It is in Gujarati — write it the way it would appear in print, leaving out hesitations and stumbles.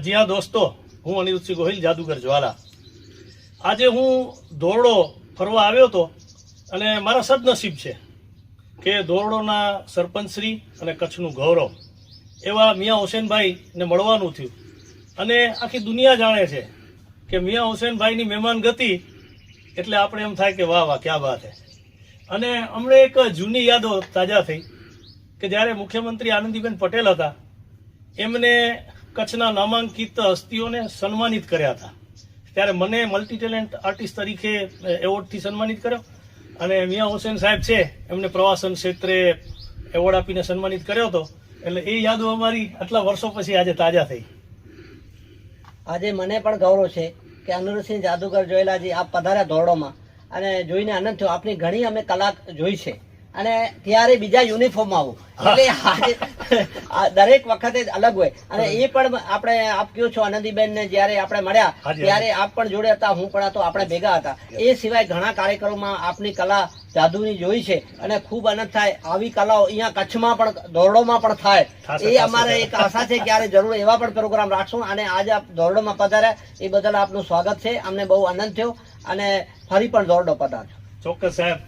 જી હા દોસ્તો, હું અનિરુદ્ધસિંહ ગોહિલ, જાદુગર જ્વાલા. આજે હું ધોરડો ફરવા આવ્યો હતો અને મારા સદનસીબ છે કે ધોરડોના સરપંચશ્રી અને કચ્છનું ગૌરવ એવા મિયા હુસેનભાઈને મળવાનું થયું. અને આખી દુનિયા જાણે છે કે મિયા હુસેનભાઈની મહેમાન ગતિ એટલે આપણે એમ થાય કે વાહ વાહ ક્યાં વાત છે. અને અમને એક જૂની યાદો તાજા થઈ કે જ્યારે મુખ્યમંત્રી આનંદીબેન પટેલ હતા એમને કચ્છના નામાંકિત હસ્તીઓને સન્માનિત કર્યા હતા. ત્યારે મને મલ્ટી ટેલેન્ટ આર્ટિસ્ટ તરીકે એવોર્ડથી સન્માનિત કર્યો અને મિયા હુસેન સાહેબ છે એમને પ્રવાસન ક્ષેત્રે એવોર્ડ આપીને સન્માનિત કર્યો હતો. એટલે એ યાદો અમારી આટલા વર્ષો પછી આજે તાજા થઈ. આજે મને પણ ગૌરવ છે કે અનિરુદ્ધસિંહ જાદુગર જોયેલાજી આપ પધાર્યા ધોરડોમાં અને જોઈને આનંદ થયો. આપની ઘણી અમે કલા જોઈ છે અને ત્યારે બીજા યુનિફોર્મ આવું એટલે દરેક વખતે અલગ હોય. અને એ પણ આપણે આપ કયો છો આનંદીબેન ને જયારે આપણે મળ્યા ત્યારે આપ પણ જોડે હતા, હું પણ હતો, આપણે ભેગા હતા. એ સિવાય ઘણા કાર્યક્રમોમાં આપની કલા જાદુની જોઈ છે અને ખૂબ આનંદ થાય. આવી કલાઓ અહીંયા કચ્છમાં પણ ધોરડોમાં પણ થાય એ અમારે એક આશા છે. ક્યારે જરૂર એવા પણ પ્રોગ્રામ રાખશું. અને આજે આપ ધોરડોમાં પધાર્યા એ બદલ આપનું સ્વાગત છે. અમને બહુ આનંદ થયો અને ફરી પણ ધોરડો પધારજો. ચોક્કસ સાહેબ.